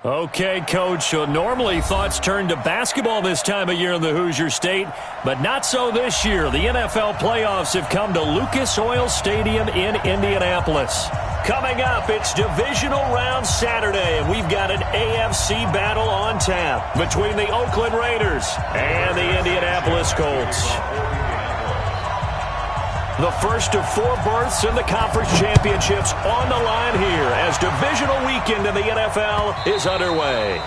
Okay, Coach, so normally thoughts turn to basketball this time of year in the Hoosier State, but not so this year. The NFL playoffs have come to Lucas Oil Stadium in Indianapolis. Coming up, it's divisional round Saturday, and we've got an AFC battle on tap between the Oakland Raiders and the Indianapolis Colts. The first of 4 berths in the conference championships on the line here as divisional weekend in the NFL is underway.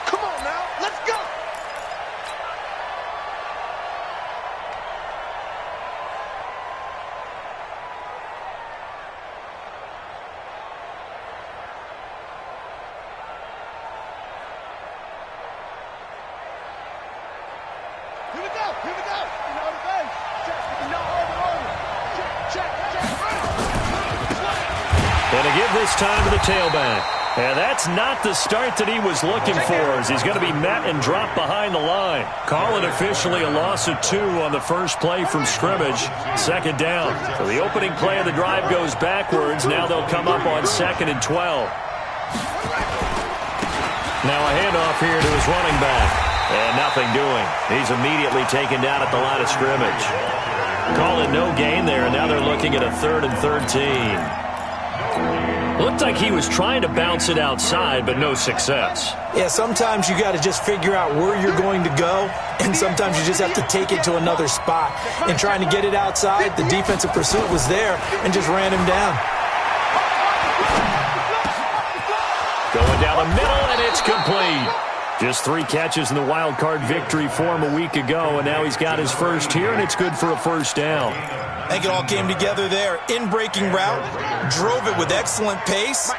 Come on now, let's go! Here we go, here we go! You know the base. And to give this time to the tailback. And that's not the start that he was looking for, as he's going to be met and dropped behind the line. Call it officially a loss of 2 on the first play from scrimmage. 2nd down. So the opening play of the drive goes backwards. Now they'll come up on 2nd and 12. Now a handoff here to his running back. And nothing doing. He's immediately taken down at the line of scrimmage. Call it no gain there, and now they're looking at a 3rd and 13. Looked like he was trying to bounce it outside, but no success. Yeah, sometimes you got to just figure out where you're going to go, and sometimes you just have to take it to another spot. And trying to get it outside, the defensive pursuit was there and just ran him down. Going down the middle, and it's complete. Just 3 catches in the wild card victory for him a week ago, and now he's got his first here, and it's good for a 1st down. I think it all came together there. In-breaking route, drove it with excellent pace.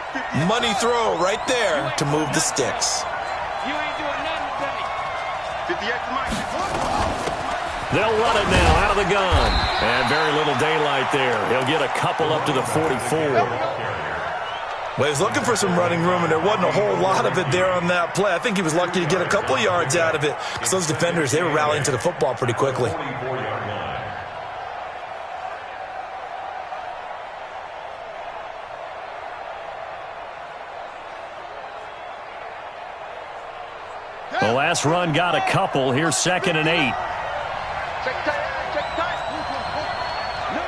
Money throw right there to move the sticks. You ain't doing nothing today. 58 to Mike. They'll run it now out of the gun. And very little daylight there. He'll get a couple up to the 44. Well, he was looking for some running room, and there wasn't a whole lot of it there on that play. I think he was lucky to get a couple of yards out of it, because those defenders, they were rallying to the football pretty quickly. The last run got a couple. Here's 2nd and 8. Check tight, check tight. No.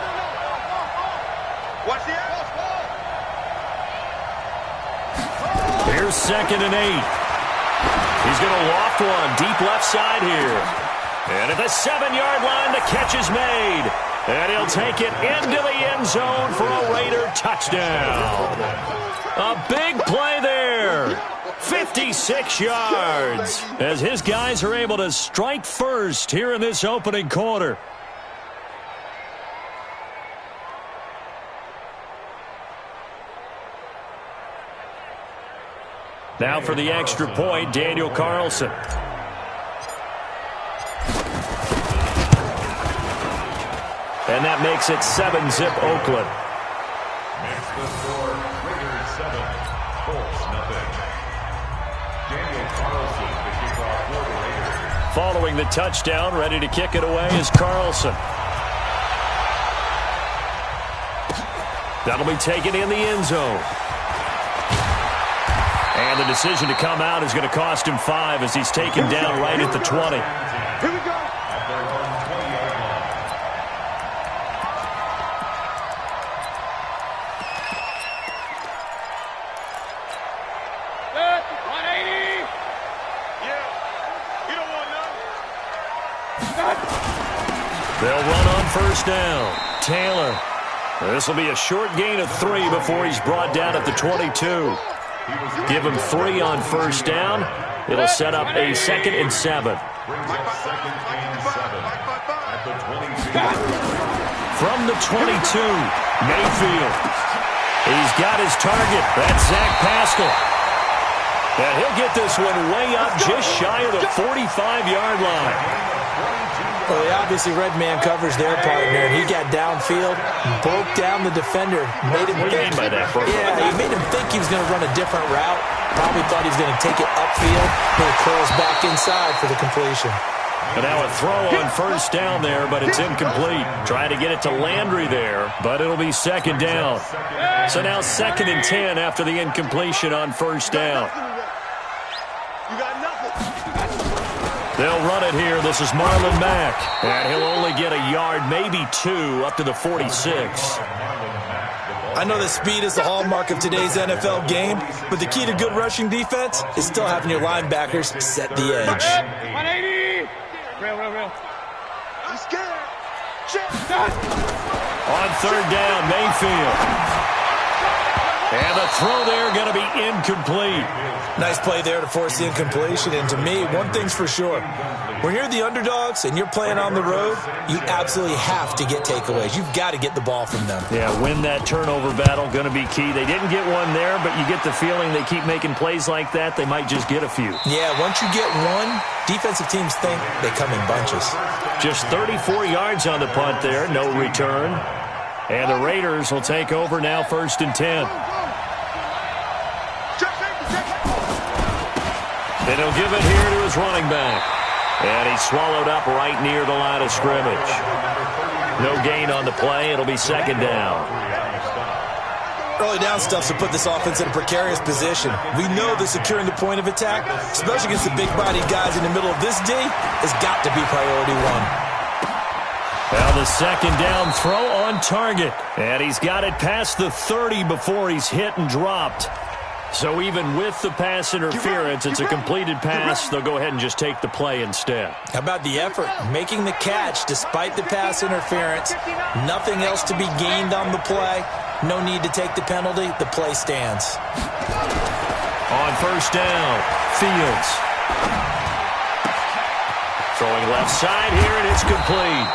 Watch the air. Here's 2nd and 8. He's going to loft one deep left side here. And at the 7-yard line, the catch is made. And he'll take it into the end zone for a Raider touchdown. A big play there. 56 yards as his guys are able to strike first here in this opening quarter. Now for the extra point, Daniel Carlson. And that makes it 7-zip Oakland. Makes the score Raiders 7, Colts nothing. Daniel Carlson, the kickoff for the Raiders. Following the touchdown, ready to kick it away is Carlson. That'll be taken in the end zone. And the decision to come out is going to cost him 5 as he's taken down right at the 20. Here we go. At their own 20-yard line. Good. 180. Yeah. You don't want none. They'll run on 1st down. Taylor. This will be a short gain of 3 before he's brought down at the 22. Give him 3 on 1st down. It'll set up a 2nd and 7. Brings up 2nd and 7 at the 22. From the 22, Mayfield. He's got his target. That's Zach Pascal. And he'll get this one way up just shy of the 45-yard line. Well, he obviously read man coverage their partner, and he got downfield, broke down the defender, made him What do you think. mean by that? Yeah, he made him think he was going to run a different route. Probably thought he was going to take it upfield, but it curls back inside for the completion. And now a throw on first down there, but it's incomplete. Trying to get it to Landry there, but it'll be second down. So now 2nd and 10 after the incompletion on first down. They'll run it here. This is Marlon Mack. And he'll only get a yard, maybe 2, up to the 46. I know that speed is the hallmark of today's NFL game, but the key to good rushing defense is still having your linebackers set the edge. 180! Real. He's scared. On third down, Mayfield. And the throw there going to be incomplete. Nice play there to force the incompletion. And to me, one thing's for sure. When you're the underdogs and you're playing on the road, you absolutely have to get takeaways. You've got to get the ball from them. Yeah, win that turnover battle, going to be key. They didn't get one there, but you get the feeling they keep making plays like that, they might just get a few. Yeah, once you get one, defensive teams think they come in bunches. Just 34 yards on the punt there, no return. And the Raiders will take over now, 1st and 10. And he'll give it here to his running back. And he's swallowed up right near the line of scrimmage. No gain on the play. It'll be second down. Early down stuff to put this offense in a precarious position. We know that securing the point of attack, especially against the big-bodied guys in the middle of this D, has got to be priority one. Well, the second down throw on target. And he's got it past the 30 before he's hit and dropped. So even with the pass interference, it's a completed pass. They'll go ahead and just take the play instead. How about the effort? Making the catch despite the pass interference. Nothing else to be gained on the play. No need to take the penalty. The play stands. On first down, Fields. Throwing left side here, and it's complete.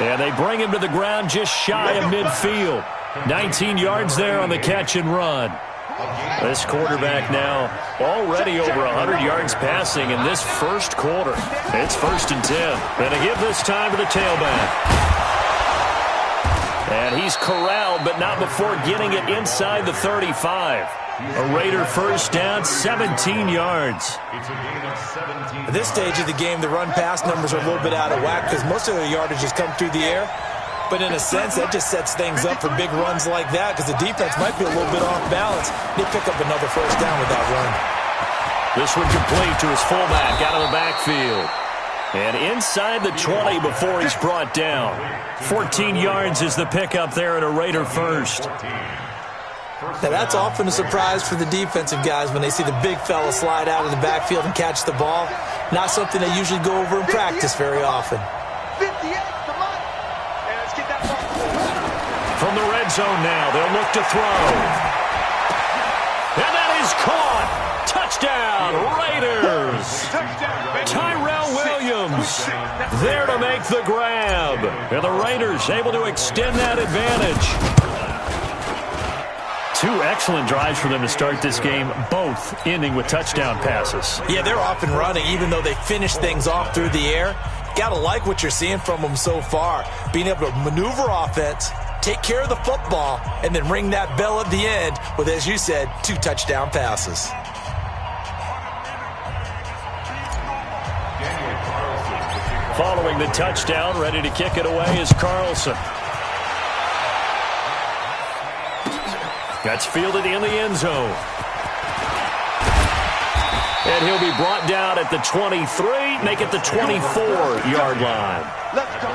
And they bring him to the ground just shy of midfield. 19 yards there on the catch and run. This quarterback now already over 100 yards passing in this first quarter. It's 1st and 10. And to give this time to the tailback. And he's corralled, but not before getting it inside the 35. A Raider first down, 17 yards. At this stage of the game, the run-pass numbers are a little bit out of whack because most of the yardage has come through the air. But in a sense, that just sets things up for big runs like that because the defense might be a little bit off balance. They pick up another first down with that run. This one complete to his fullback out of the backfield. And inside the 20 before he's brought down. 14 yards is the pickup there at a Raider first. Now, that's often a surprise for the defensive guys when they see the big fella slide out of the backfield and catch the ball. Not something they usually go over in practice very often. 58, come on. And let's get that ball. From the red zone now, they'll look to throw. And that is caught. Touchdown, Raiders. Tyrell Williams there to make the grab. And the Raiders able to extend that advantage. Two excellent drives for them to start this game, both ending with touchdown passes. Yeah, they're off and running, even though they finish things off through the air. Gotta like what you're seeing from them so far. Being able to maneuver offense, take care of the football, and then ring that bell at the end with, as you said, 2 touchdown passes. Following the touchdown, ready to kick it away is Carlson. That's fielded in the end zone. And he'll be brought down at the 23, make it the 24-yard line. Let's go.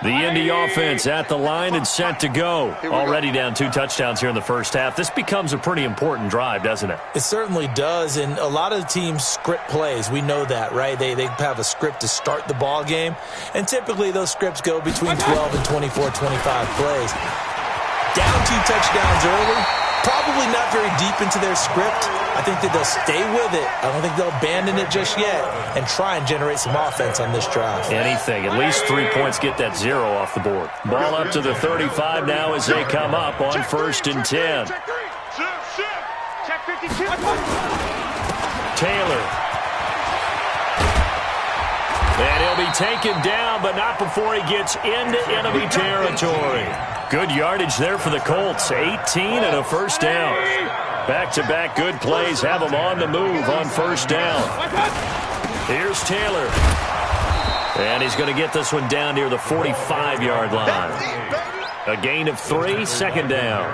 The Indy offense at the line and set to go. Already down 2 touchdowns here in the first half. This becomes a pretty important drive, doesn't it? It certainly does, and a lot of the teams script plays. We know that, right? They have a script to start the ball game, and typically those scripts go between 12 and 24, 25 plays. Down 2 touchdowns early, Probably not very deep into their script. I think that they'll stay with it. I don't think they'll abandon it just yet and try and generate some offense on this drive. Anything. At least 3 points get that 0 off the board. Ball up to the 35 now as they come up on 1st and 10. Check 52. Taylor. And he'll be taken down, but not before he gets into enemy territory. Good yardage there for the Colts. 18 and a first down. Back-to-back good plays have them on the move on 1st down. Here's Taylor. And he's going to get this one down near the 45-yard line. A gain of 3, 2nd down.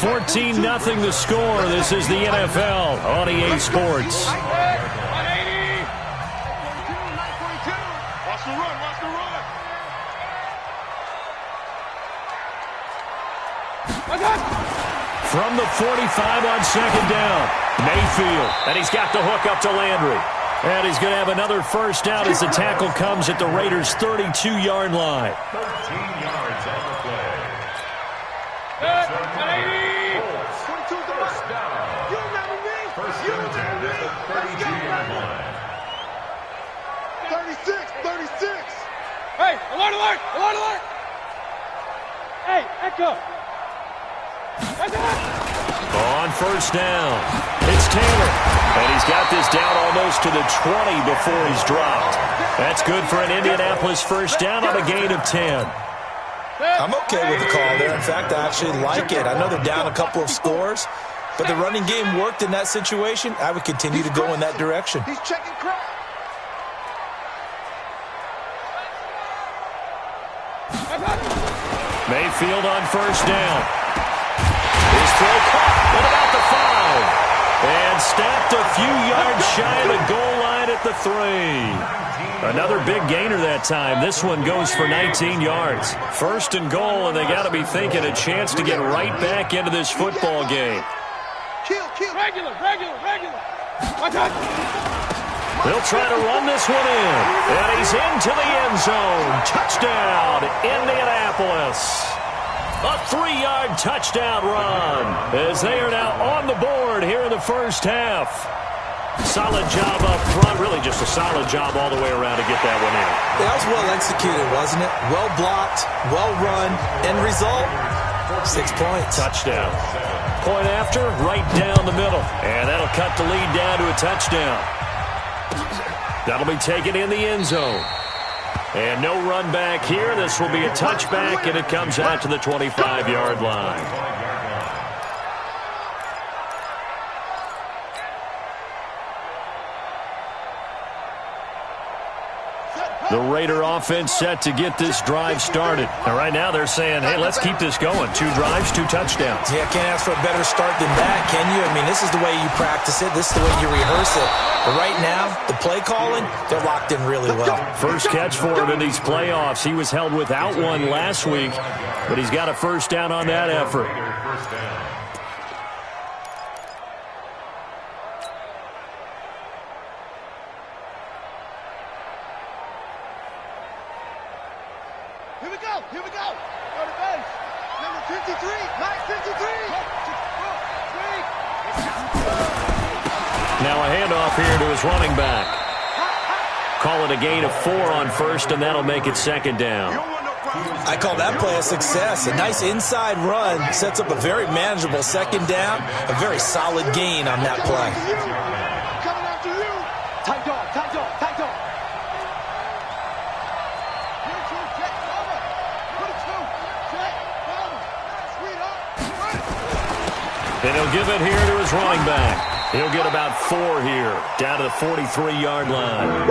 14-0 the score. This is the NFL on EA Sports. Watch the run, watch the run. From the 45 on 2nd down. Mayfield. And he's got the hook up to Landry. And he's going to have another first down as the tackle comes at the Raiders' 32-yard line. 13 yards on the play. First down. You remember me? First and 10 at the 32-yard line. 36. Hey, alert, alert, alert, alert! Hey, Echo! On 1st down, it's Taylor. And he's got this down almost to the 20 before he's dropped. That's good for an Indianapolis first down on a gain of 10. I'm okay with the call there. In fact, I actually like it. I know they're down a couple of scores, but the running game worked in that situation. I would continue to go in that direction. He's checking crowd. Mayfield on 1st down. His throw caught at about the 5. And snapped a few yards shy of the goal line at the 3. Another big gainer that time. This one goes for 19 yards. 1st and goal, and they got to be thinking a chance to get right back into this football game. Kill. Regular! They'll try to run this one in. And he's into the end zone. Touchdown, Indianapolis. A 3-yard touchdown run as they are now on the board here in the first half. Solid job up front. Really just a solid job all the way around to get that one in. That was well executed, wasn't it? Well blocked, well run. End result, 6 points. Touchdown. Point after, right down the middle. And that'll cut the lead down to a touchdown. That'll be taken in the end zone. And no run back here. This will be a touchback, and it comes out to the 25-yard line. The Raider offense set to get this drive started. And right now they're saying, hey, let's keep this going. 2 drives, 2 touchdowns. Yeah, can't ask for a better start than that, can you? I mean, this is the way you practice it. This is the way you rehearse it. But right now, the play calling, they're locked in really well. First catch for him in these playoffs. He was held without one last week, but he's got a first down on that effort. Here we go. Go to base. Number 53. Line 53. Now a handoff here to his running back. Call it a gain of 4 on 1st, and that'll make it 2nd down. I call that play a success. A nice inside run sets up a very manageable 2nd down. A very solid gain on that play. Coming after you. Tight dog. And he'll give it here to his running back. He'll get about 4 here, down to the 43-yard line.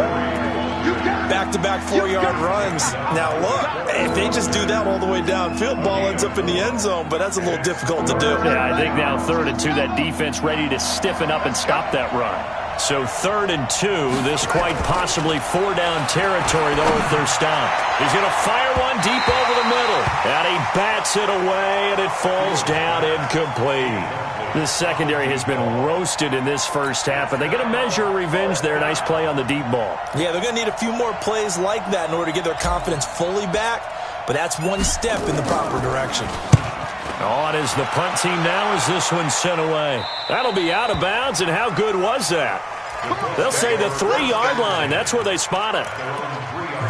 Back-to-back 4-yard runs. Now, look, if they just do that all the way downfield, ball ends up in the end zone, but that's a little difficult to do. Yeah, I think now 3rd and 2, that defense ready to stiffen up and stop that run. So 3rd and 2, this quite possibly 4-down territory, though, if they're stopped. He's going to fire one deep over the middle. And he bats it away, and it falls down incomplete. This secondary has been roasted in this first half, and they're going to measure revenge there. Nice play on the deep ball. Yeah, they're going to need a few more plays like that in order to get their confidence fully back, but that's one step in the proper direction. On is the punt team now as this one's sent away. That'll be out of bounds, and how good was that? They'll say the 3-yard line. That's where they spot it.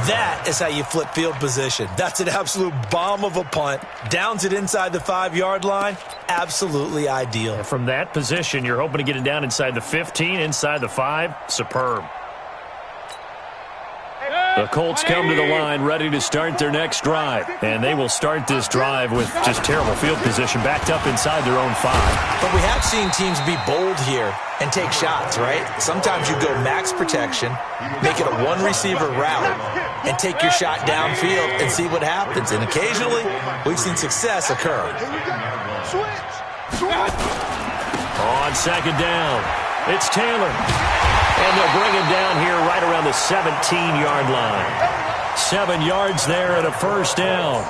That is how you flip field position. That's an absolute bomb of a punt. Downs it inside the 5-yard line. Absolutely ideal. And from that position, you're hoping to get it down inside the 15, inside the 5. Superb. The Colts come to the line ready to start their next drive. And they will start this drive with just terrible field position backed up inside their own 5. But we have seen teams be bold here and take shots, right? Sometimes you go max protection, make it a one-receiver route, and take your shot downfield and see what happens. And occasionally, we've seen success occur. On second down, it's Taylor. And they'll bring him down here right around the 17-yard line. 7 yards there and a first down.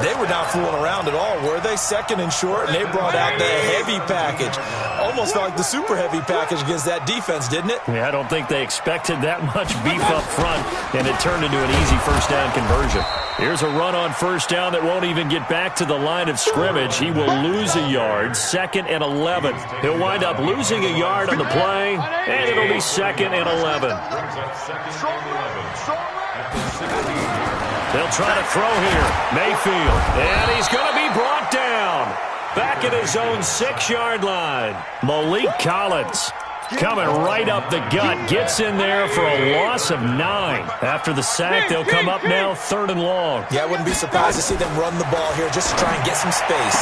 They were not fooling around at all, were they? Second and short, and they brought out the heavy package. Almost felt like the super heavy package against that defense, didn't it? Yeah, I don't think they expected that much beef up front, and it turned into an easy first down conversion. Here's a run on first down that won't even get back to the line of scrimmage. He will lose a yard, 2nd and 11. He'll wind up losing a yard on the play, and it'll be 2nd and 11. They'll try to throw here. Mayfield. And he's going to be brought down. Back at his own 6-yard line. Malik Collins coming right up the gut. Gets in there for a loss of 9. After the sack, they'll come up now 3rd and long. Yeah, I wouldn't be surprised to see them run the ball here just to try and get some space.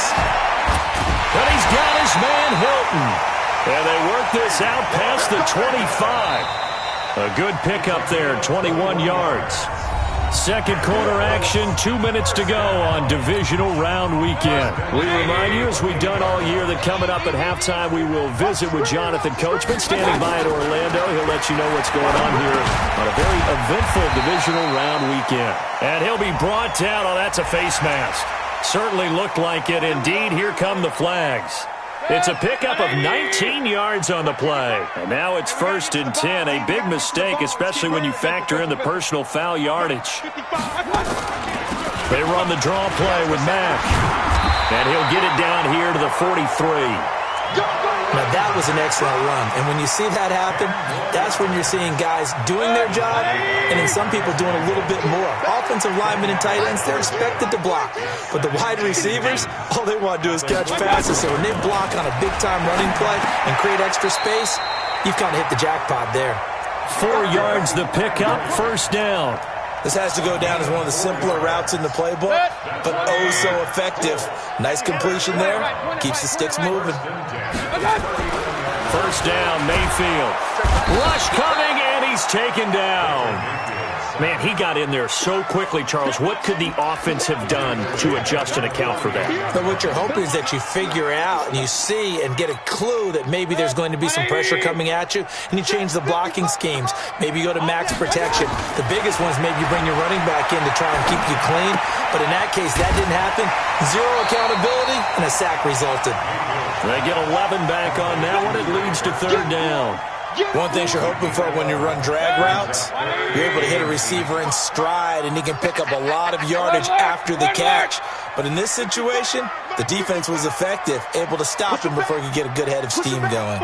But he's got his man Hilton. And they work this out past the 25. A good pickup there, 21 yards. Second quarter action, 2 minutes to go on divisional round weekend. We remind you, as we've done all year, that coming up at halftime, we will visit with Jonathan Coachman, standing by at Orlando. He'll let you know what's going on here on a very eventful divisional round weekend. And he'll be brought down. Oh, that's a face mask. Certainly looked like it. Indeed, here come the flags. It's a pickup of 19 yards on the play. And now it's 1st and 10. A big mistake, especially when you factor in the personal foul yardage. They run the draw play with Mack. And he'll get it down here to the 43. Now, that was an excellent run. And when you see that happen, that's when you're seeing guys doing their job and then some people doing a little bit more. Offensive linemen and tight ends, they're expected to block. But the wide receivers, all they want to do is catch passes. So when they block on a big-time running play and create extra space, you've kind of hit the jackpot there. 4 yards the pickup, 1st down. This has to go down as one of the simpler routes in the playbook, but oh so effective. Nice completion there. Keeps the sticks moving. 1st down, Mayfield. Rush coming, and he's taken down. Man, he got in there so quickly, Charles. What could the offense have done to adjust and account for that? But what you're hoping is that you figure out and you see and get a clue that maybe there's going to be some pressure coming at you, and you change the blocking schemes. Maybe you go to max protection. The biggest one is maybe you bring your running back in to try and keep you clean. But in that case, that didn't happen. 0 accountability, and a sack resulted. They get 11 back on that one. It leads to 3rd down. One thing you're hoping for when you run drag routes, you're able to hit a receiver in stride, and he can pick up a lot of yardage after the catch. But in this situation, the defense was effective, able to stop him before he could get a good head of steam going.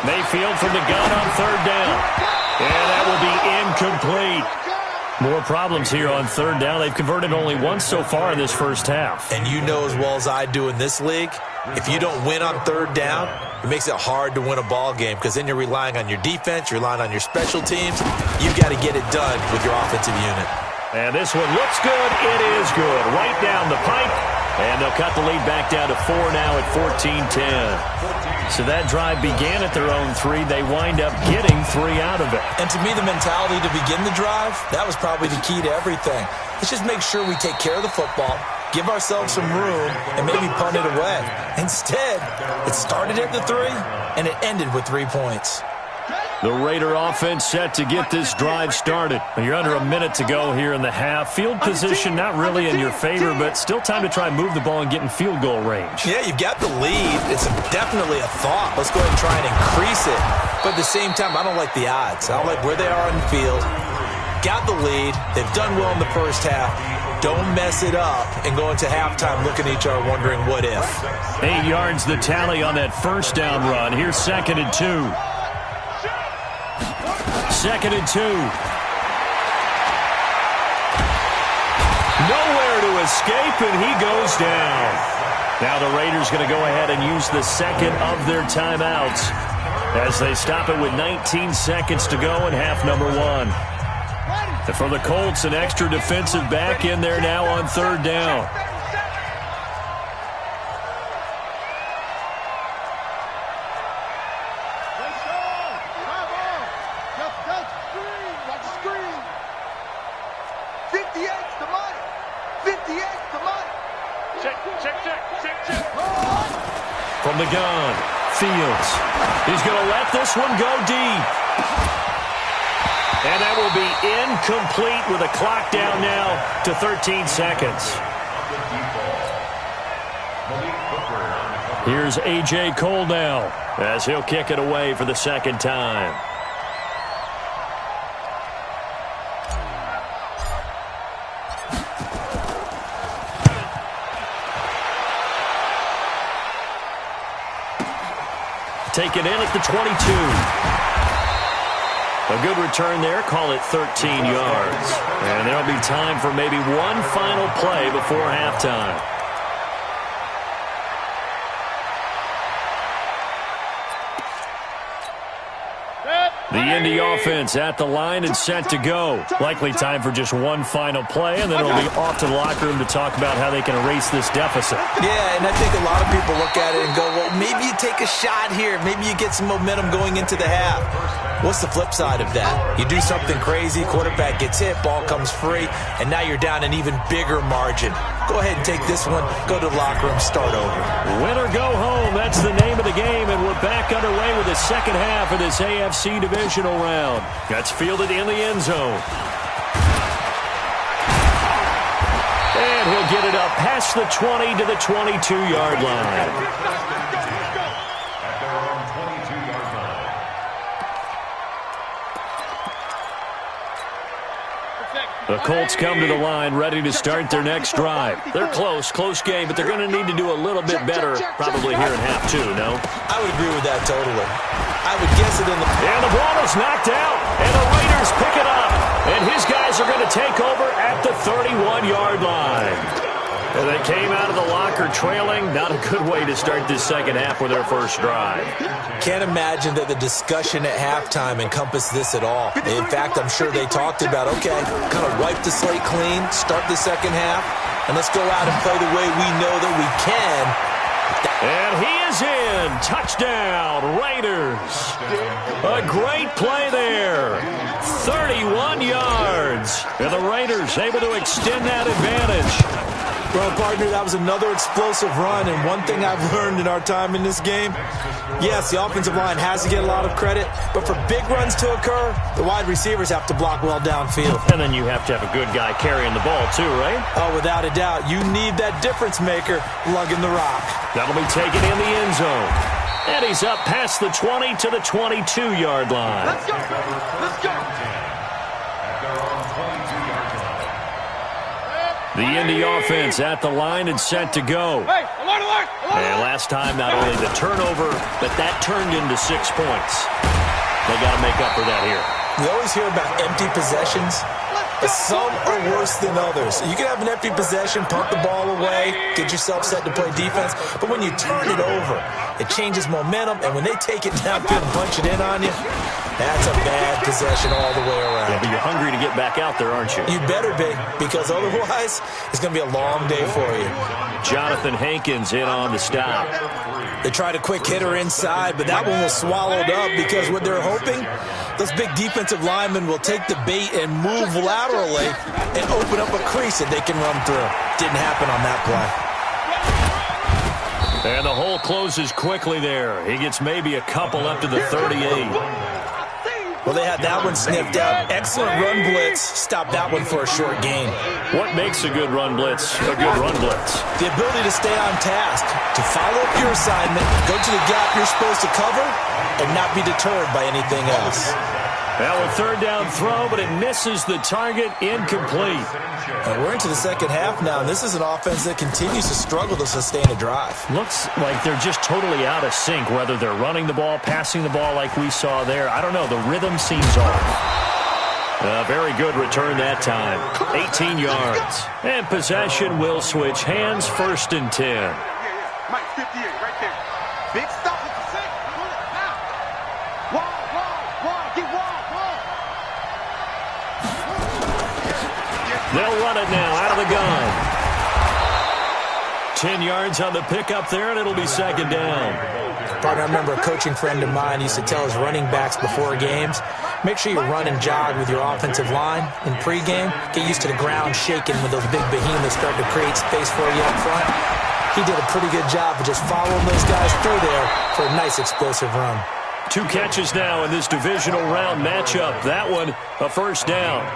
Mayfield from the gun on 3rd down. And that will be incomplete. More problems here on 3rd down. They've converted only once so far in this first half. And you know as well as I do in this league, if you don't win on 3rd down, it makes it hard to win a ball game because then you're relying on your defense, you're relying on your special teams. You've got to get it done with your offensive unit. And this one looks good. It is good. Right down the pipe. And they'll cut the lead back down to 4 now at 14-10. So that drive began at their own 3. They wind up getting 3 out of it. And to me, the mentality to begin the drive, that was probably the key to everything. Let's just make sure we take care of the football, give ourselves some room, and maybe punt it away. Instead, it started at the 3, and it ended with 3 points. The Raider offense set to get this drive started. You're under a minute to go here in the half. Field position not really in your favor, but still time to try and move the ball and get in field goal range. Yeah, you've got the lead. It's definitely a thought. Let's go ahead and try and increase it. But at the same time, I don't like the odds. I don't like where they are on the field. got the lead. They've done well in the first half. Don't mess it up and go into halftime looking at each other wondering what if. 8 yards the tally on that first down run. Here's 2nd and 2. 2nd and 2. Nowhere to escape, and he goes down. Now the Raiders going to go ahead and use the second of their timeouts as they stop it with 19 seconds to go in half number 1. And for the Colts, an extra defensive back in there now on 3rd down. From the gun, Fields. He's going to let this one go deep. And that will be incomplete with a clock down now to 13 seconds. Here's A.J. Cole now as he'll kick it away for the second time. Taken in at the 22. A good return there. Call it 13 yards. And there'll be time for maybe one final play before halftime. The Indy offense at the line and set to go. Likely time for just one final play, and then it'll be off to the locker room to talk about how they can erase this deficit. Yeah, and I think a lot of people look at it and go, well, maybe you take a shot here. Maybe you get some momentum going into the half. What's the flip side of that? You do something crazy, quarterback gets hit, ball comes free, and now you're down an even bigger margin. Go ahead and take this one, go to the locker room, start over. Win or go home, that's the name of the game, and we're back underway with the second half of this AFC divisional round. That's fielded in the end zone. And he'll get it up past the 20 to the 22-yard line. The Colts come to the line ready to start their next drive. They're close game, but they're going to need to do a little bit better probably here in half 2, no? I would agree with that totally. I would guess it in the... And the ball is knocked out, and the Raiders pick it up. And his guys are going to take over at the 31-yard line. And they came out of the locker trailing. Not a good way to start this second half with their first drive. Can't imagine that the discussion at halftime encompassed this at all. In fact, I'm sure they talked about, okay, kind of wipe the slate clean, start the second half, and let's go out and play the way we know that we can. And he is in. Touchdown, Raiders. A great play there. 31 yards. And the Raiders able to extend that advantage. Well, partner, that was another explosive run, and one thing I've learned in our time in this game, yes, the offensive line has to get a lot of credit, but for big runs to occur, the wide receivers have to block well downfield. And then you have to have a good guy carrying the ball too, right? Oh, without a doubt. You need that difference maker lugging the rock. That'll be taken in the end zone. And he's up past the 20 to the 22-yard line. Let's go. Let's go. The Indy offense at the line and set to go. Hey, alert, alert, alert. And last time, not only the turnover, but that turned into 6 points. They got to make up for that here. We always hear about empty possessions, but some are worse than others. You can have an empty possession, punt the ball away, get yourself set to play defense, but when you turn it over, it changes momentum, and when they take it downfield and punch it in on you, that's a bad possession all the way around. Yeah, but you're hungry to get back out there, aren't you? You better be, because otherwise, it's going to be a long day for you. Jonathan Hankins in on the stop. They tried a quick hitter inside, but that one was swallowed up because what they're hoping, those big defensive linemen will take the bait and move laterally and open up a crease that they can run through. Didn't happen on that play. And the hole closes quickly there. He gets maybe a couple up to the 38. Well, they had that one sniffed out. Excellent run blitz. Stopped that one for a short gain. What makes a good run blitz a good run blitz? The ability to stay on task, to follow up your assignment, go to the gap you're supposed to cover, and not be deterred by anything else. Now a third down throw, but it misses the target, incomplete. We're into the second half now, and this is an offense that continues to struggle to sustain a drive. Looks like they're just totally out of sync, whether they're running the ball, passing the ball like we saw there. I don't know. The rhythm seems off. A very good return that time. 18 yards. And possession will switch hands, 1st and 10. Mike, 58, right there. Big stop. They'll run it now out of the gun. 10 yards on the pickup there, and it'll be 2nd down. Partner, I remember a coaching friend of mine used to tell his running backs before games, make sure you run and jog with your offensive line in pregame. Get used to the ground shaking when those big behemoths start to create space for you up front. He did a pretty good job of just following those guys through there for a nice explosive run. 2 catches now in this divisional round matchup. That one, a 1st down.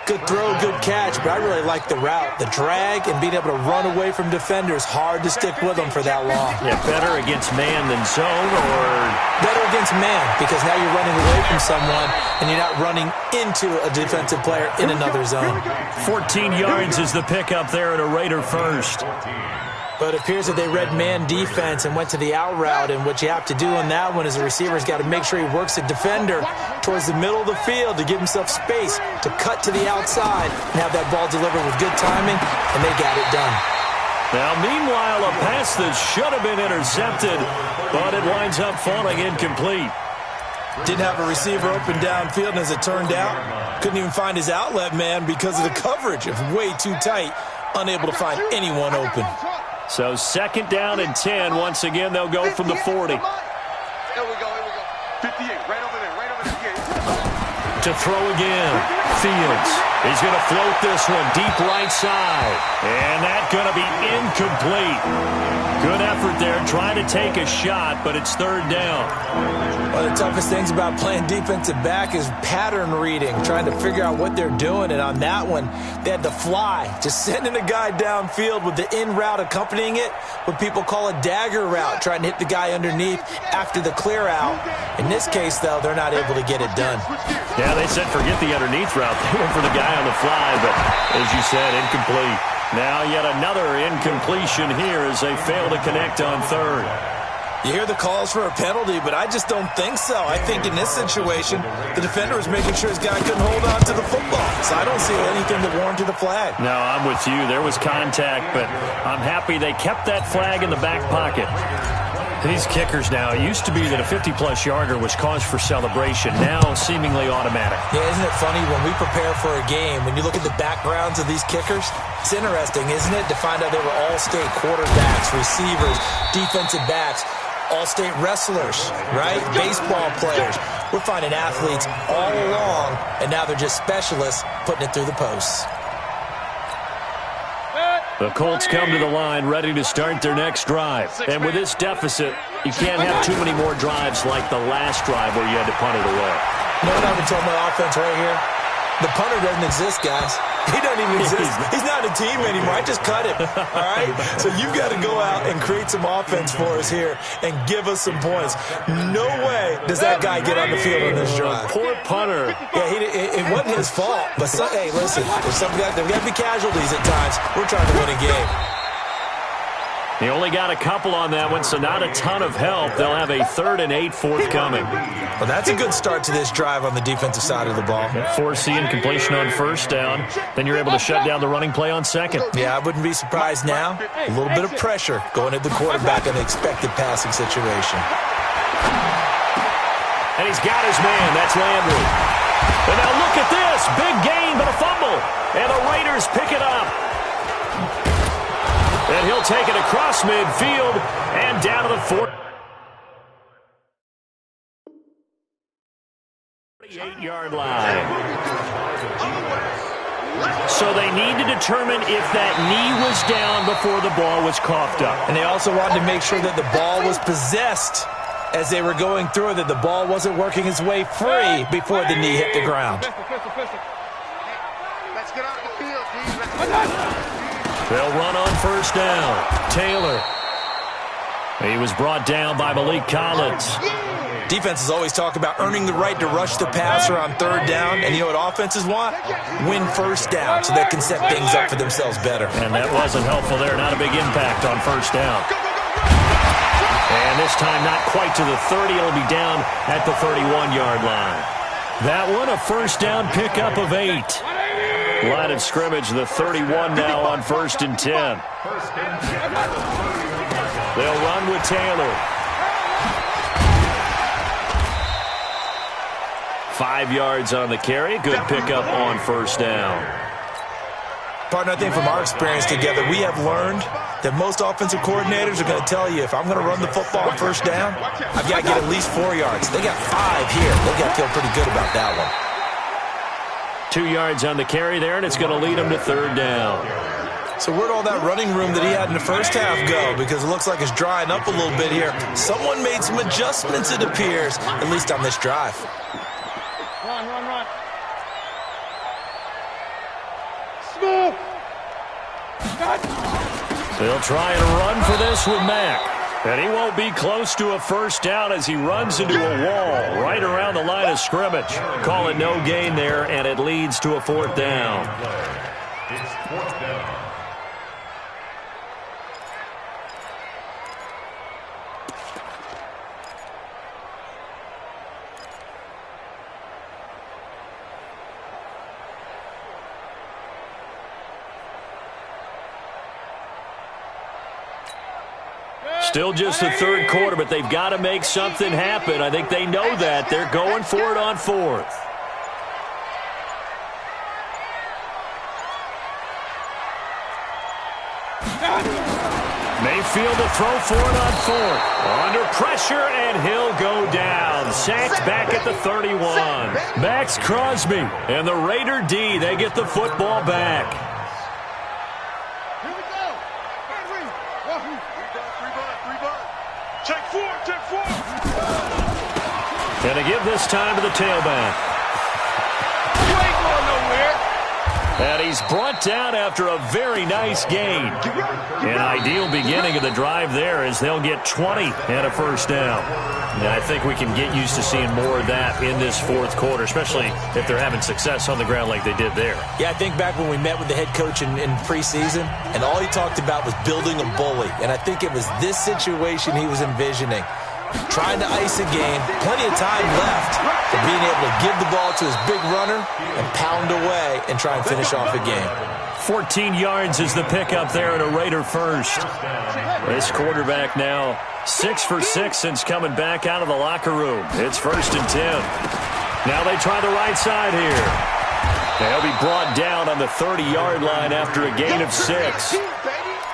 Good throw, good catch, but I really like the route. The drag and being able to run away from defenders, hard to stick with them for that long. Yeah, better against man than zone, or? Better against man, because now you're running away from someone and you're not running into a defensive player in another zone. 14 yards is the pickup there at a Raider 1st. But it appears that they read man defense and went to the out route, and what you have to do on that one is the receiver's got to make sure he works the defender towards the middle of the field to give himself space to cut to the outside and have that ball delivered with good timing, and they got it done. Now, meanwhile, a pass that should have been intercepted, but it winds up falling incomplete. Didn't have a receiver open downfield, and as it turned out, couldn't even find his outlet man because of the coverage. It was way too tight, unable to find anyone open. So 2nd down and 10. Once again, they'll go from the 40. Here we go. 58, right over there. To throw again. Fields. He's going to float this one deep right side. And that's going to be incomplete. Good effort there, trying to take a shot, but it's 3rd down. One of the toughest things about playing defensive back is pattern reading, trying to figure out what they're doing. And on that one, they had to fly, just sending a guy downfield with the in route accompanying it, what people call a dagger route, trying to hit the guy underneath after the clear out. In this case, though, they're not able to get it done. Yeah, they said forget the underneath route. They went for the guy on the fly, but as you said, incomplete. Now yet another incompletion here as they fail to connect on 3rd. You hear the calls for a penalty, but I just don't think so. I think in this situation, the defender was making sure his guy couldn't hold on to the football. So I don't see anything that warranted a flag. No, I'm with you. There was contact, but I'm happy they kept that flag in the back pocket. These kickers now, it used to be that a 50-plus yarder was cause for celebration. Now seemingly automatic. Yeah, isn't it funny when we prepare for a game, when you look at the backgrounds of these kickers, it's interesting, isn't it, to find out they were all-state quarterbacks, receivers, defensive backs, all-state wrestlers, right? Baseball players. We're finding athletes all along, and now they're just specialists putting it through the posts. The Colts come to the line ready to start their next drive. And with this deficit, you can't have too many more drives like the last drive where you had to punt it away. You know what I've been told my offense right here? The punter doesn't exist, guys. He doesn't even exist. He's not a team anymore. I just cut him, all right? So you've got to go out and create some offense for us here and give us some points. No way does that guy get on the field on this drive. Poor punter. Yeah, it wasn't his fault. But, hey, listen, there's got to be casualties at times. We're trying to win a game. He only got a couple on that one, so not a ton of help. They'll have a 3rd and 8 forthcoming. Well, that's a good start to this drive on the defensive side of the ball. Forcing completion on 1st down. Then you're able to shut down the running play on 2nd. Yeah, I wouldn't be surprised now. A little bit of pressure going at the quarterback in an expected passing situation. And he's got his man. That's Landry. And now look at this. Big gain, but a fumble. And the Raiders pick it up. And he'll take it across midfield and down to the 48-yard line. So they need to determine if that knee was down before the ball was coughed up. And they also wanted to make sure that the ball was possessed as they were going through, that the ball wasn't working its way free before the knee hit the ground. Let's get off the field, please. They'll run on 1st down. Taylor. He was brought down by Malik Collins. Defenses always talk about earning the right to rush the passer on third down, and you know what offenses want? Win first down so they can set things up for themselves better. And that wasn't helpful there. Not a big impact on first down. And this time not quite to the 30. It'll be down at the 31-yard line. That one a first down pickup of 8. Line of scrimmage, the 31 now on 1st and 10. They'll run with Taylor. 5 yards on the carry. Good pickup on first down. Partner, I think from our experience together, we have learned that most offensive coordinators are going to tell you, if I'm going to run the football on first down, I've got to get at least 4 yards. They got 5 here. They've got to feel pretty good about that one. 2 yards on the carry there, and it's going to lead them to third down. So where'd all that running room that he had in the first half go? Because it looks like it's drying up a little bit here. Someone made some adjustments, it appears, at least on this drive. Run. Smooth. They'll try and run for this with Mack. And he won't be close to a first down as he runs into a wall right around the line of scrimmage. Call it no gain there, and it leads to a 4th down. It's 4th down. Still just the 3rd quarter, but they've got to make something happen. I think they know that. They're going for it on 4th. Mayfield to throw for it on 4th. Under pressure, and he'll go down. Sacked back at the 31. Max Crosby and the Raider D, they get the football back. Here we go. Take 4. And to give this time to the tailback. You ain't going nowhere. And he's brought down after a very nice gain. An ideal beginning of the drive there as they'll get 20 and a first down. And I think we can get used to seeing more of that in this 4th quarter, especially if they're having success on the ground like they did there. Yeah, I think back when we met with the head coach in preseason, and all he talked about was building a bully. And I think it was this situation he was envisioning. Trying to ice a game, plenty of time left for being able to give the ball to his big runner and pound away and try and finish off a game. 14 yards is the pickup there at a Raider first. This quarterback now 6 for 6 since coming back out of the locker room. It's 1st and 10. Now they try the right side here. They'll be brought down on the 30-yard line after a gain of 6.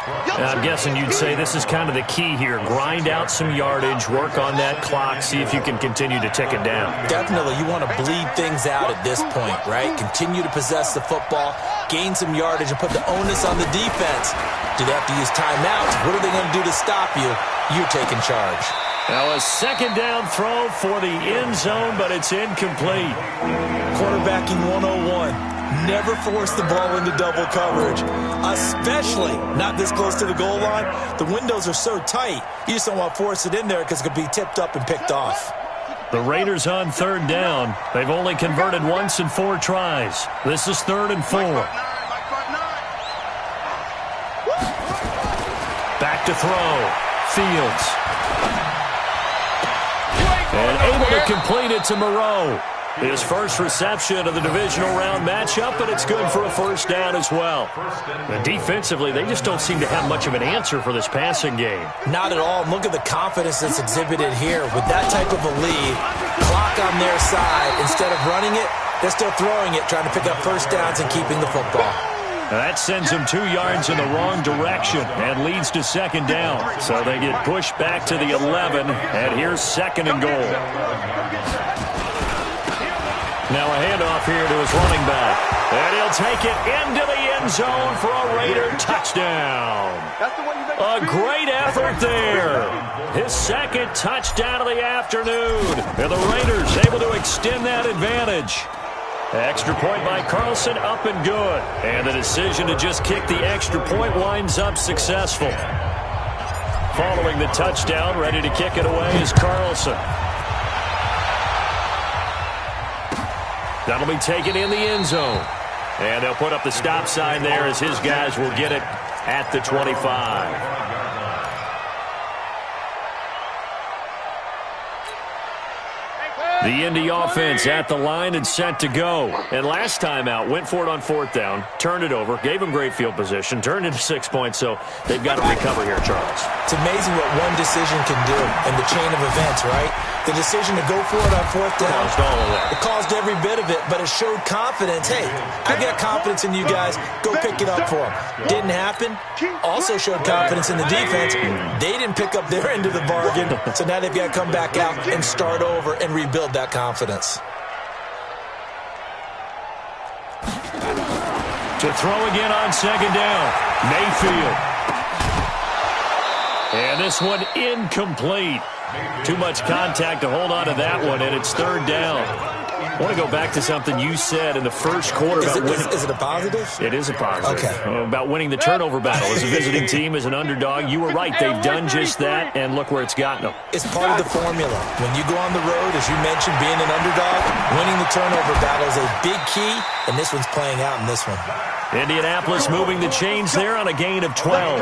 And I'm guessing you'd say this is kind of the key here. Grind out some yardage, work on that clock, see if you can continue to tick it down. Definitely, you want to bleed things out at this point, right? Continue to possess the football, gain some yardage, and put the onus on the defense. Do they have to use timeouts? What are they going to do to stop you? You're taking charge. Now a 2nd down throw for the end zone, but it's incomplete. Quarterbacking 101. Never force the ball into double coverage, especially not this close to the goal line. The windows are so tight, you just don't want to force it in there because it could be tipped up and picked off. The Raiders on 3rd down. They've only converted once in 4 tries. This is 3rd and 4. Back to throw. Fields. And able to complete it to Moreau. His first reception of the divisional round matchup, but it's good for a first down as well. And defensively, they just don't seem to have much of an answer for this passing game. Not at all. Look at the confidence that's exhibited here. With that type of a lead, clock on their side, instead of running it, they're still throwing it, trying to pick up first downs and keeping the football. Now that sends them 2 yards in the wrong direction and leads to 2nd down. So they get pushed back to the 11, and here's 2nd and goal. Now a handoff here to his running back. And he'll take it into the end zone for a Raider touchdown. A great effort there. His 2nd touchdown of the afternoon. And the Raiders able to extend that advantage. Extra point by Carlson, up and good. And the decision to just kick the extra point winds up successful. Following the touchdown, ready to kick it away is Carlson. That'll be taken in the end zone. And they'll put up the stop sign there as his guys will get it at the 25. The Indy offense at the line and set to go. And last time out, went for it on 4th down, turned it over, gave them great field position, turned into 6 points, so they've got to recover here, Charles. It's amazing what one decision can do in the chain of events, right? The decision to go for it on 4th down. Caused all of that. It caused every bit of it, but it showed confidence. Hey, I got confidence in you guys. Go pick it up for them. Didn't happen. Also showed confidence in the defense. They didn't pick up their end of the bargain, so now they've got to come back out and start over and rebuild that confidence. To throw again on 2nd down, Mayfield. And this one incomplete. Too much contact to hold on to that one, and it's 3rd down. I want to go back to something you said in the first quarter about winning. Is it a positive? It is a positive. Okay. About winning the turnover battle as a visiting team, as an underdog. You were right. They've done just that, and look where it's gotten them. It's part of the formula. When you go on the road, as you mentioned, being an underdog, winning the turnover battle is a big key, and this one's playing out in this one. Indianapolis moving the chains there on a gain of 12.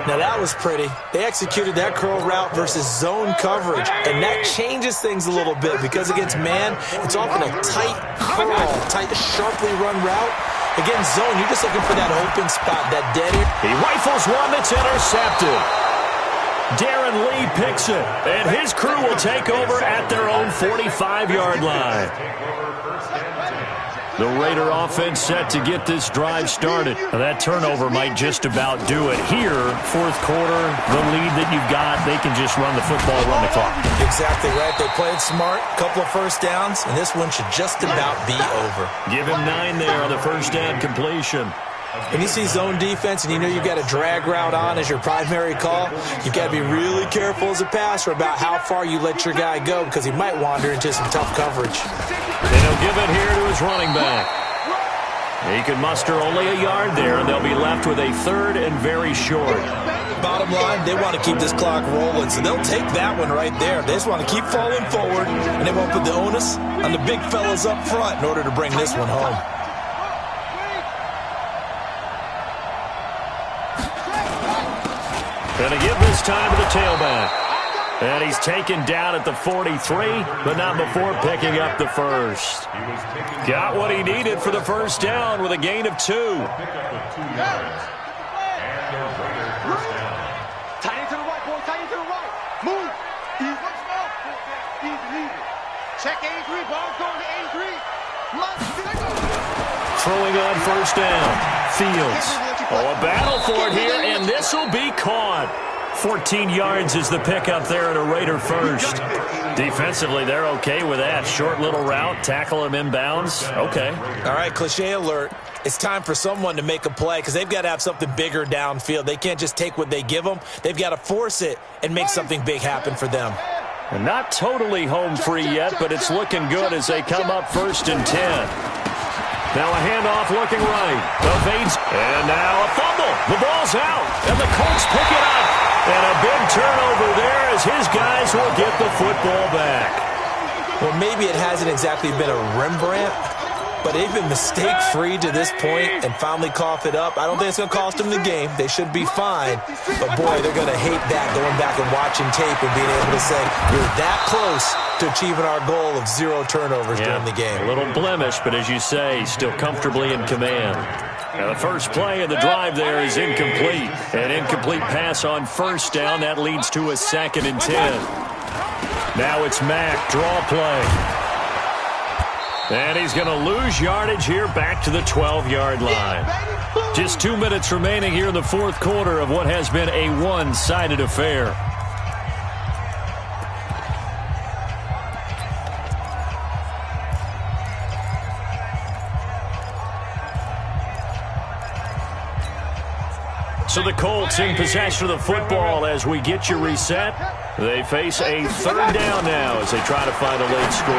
Now that was pretty. They executed that curl route versus zone coverage, and that changes things a little bit because against man, it's often a tight curl, tight, sharply run route. Against zone, you're just looking for that open spot, that dead end. He rifles one that's intercepted. Darren Lee picks it, and his crew will take over at their own 45-yard line. The Raider offense set to get this drive started. That turnover might just about do it. Here, 4th quarter, the lead that you've got, they can just run the football, run the clock. Exactly right. They played smart, couple of 1st downs, and this one should just about be over. Give him 9 there on the 1st down completion. When you see zone defense and you know you've got a drag route on as your primary call, you've got to be really careful as a passer about how far you let your guy go because he might wander into some tough coverage. And he'll give it here to his running back. He could muster only a yard there, and they'll be left with a 3rd and very short. Bottom line, they want to keep this clock rolling, so they'll take that one right there. They just want to keep falling forward, and they won't put the onus on the big fellas up front in order to bring this one home. Gonna give this time to the tailback. And he's taken down at the 43, but not before picking up the 1st. Got what he needed for the 1st down with a gain of 2. Tight end to the right, boy. Tight end to the right. Move. Easy. Check 83. Ball's going to 83. Throwing on 1st down. Fields. Oh, a battle for it here, and this will be caught. 14 yards is the pickup there at a Raider 1st. Defensively, they're okay with that. Short little route, tackle him inbounds. Okay. All right, cliche alert. It's time for someone to make a play because they've got to have something bigger downfield. They can't just take what they give them. They've got to force it and make something big happen for them. And not totally home free yet, but it's looking good as they come up 1st and 10. Now a handoff looking right. Evades. And now a fumble. The ball's out. And the Colts pick it up. And a big turnover there as his guys will get the football back. Well, maybe it hasn't exactly been a Rembrandt, but they've been mistake-free to this point and finally cough it up. I don't think it's going to cost them the game. They should be fine. But, boy, they're going to hate that, going back and watching tape and being able to say, we're that close to achieving our goal of 0 turnovers during the game. A little blemish, but as you say, still comfortably in command. Now the first play of the drive there is incomplete. An incomplete pass on 1st down. That leads to a 2nd and 10. Now it's Mack, draw play. And he's going to lose yardage here back to the 12-yard line. Just 2 minutes remaining here in the 4th quarter of what has been a one-sided affair. So the Colts in possession of the football as we get you reset. They face a 3rd down now as they try to find a late score.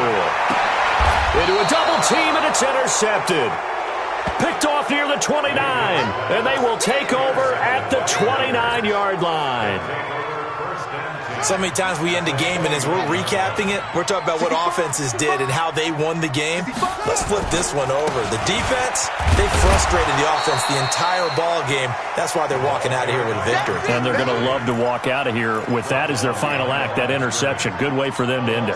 Into a double team, and it's intercepted. Picked off near the 29, and they will take over at the 29-yard line. So many times we end a game, and as we're recapping it, we're talking about what offenses did and how they won the game. Let's flip this one over. The defense, they frustrated the offense the entire ball game. That's why they're walking out of here with a victory. And they're going to love to walk out of here with that as their final act, that interception. Good way for them to end it.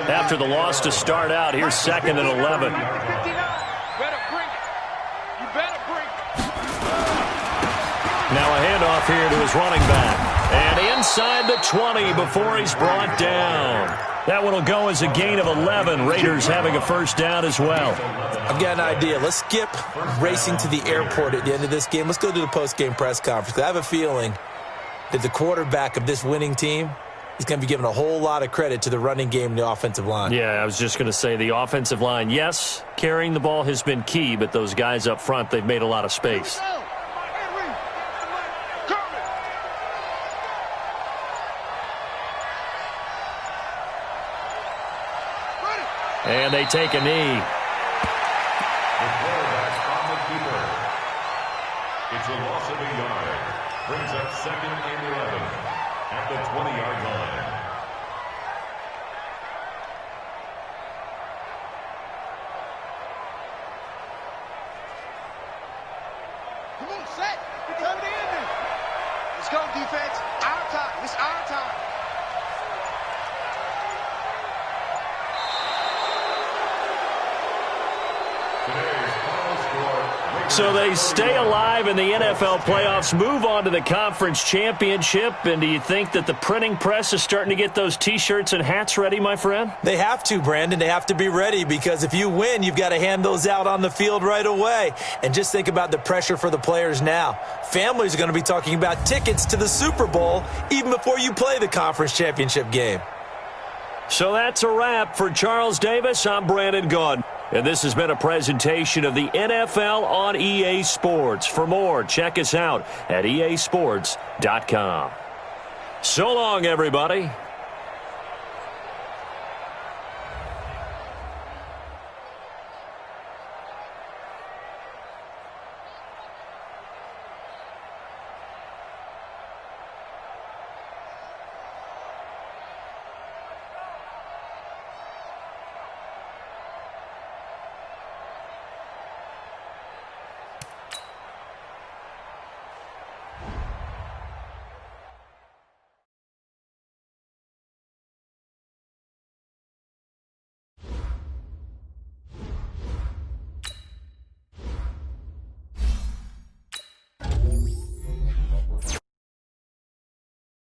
After the loss to start out, here's 2nd and 11. Now a handoff here to his running back. And inside the 20 before he's brought down. That one will go as a gain of 11. Raiders having a first down as well. I've got an idea. Let's skip racing to the airport at the end of this game. Let's go to the post-game press conference. I have a feeling that the quarterback of this winning team is going to be given a whole lot of credit to the running game and the offensive line. Yeah, I was just going to say the offensive line, yes, carrying the ball has been key, but those guys up front, they've made a lot of space. And they take a knee. The quarterback on the keeper. It's a loss of a yard. Brings up 2nd and 11 at the 20-yard line. Come on, set. It's time to end it. Let's go, defense. Our time. It's our time. So they stay alive in the NFL playoffs, move on to the conference championship. And do you think that the printing press is starting to get those T-shirts and hats ready, my friend? They have to, Brandon. They have to be ready because if you win, you've got to hand those out on the field right away. And just think about the pressure for the players now. Families are going to be talking about tickets to the Super Bowl even before you play the conference championship game. So that's a wrap for Charles Davis. I'm Brandon Gaudin. And this has been a presentation of the NFL on EA Sports. For more, check us out at easports.com. So long, everybody.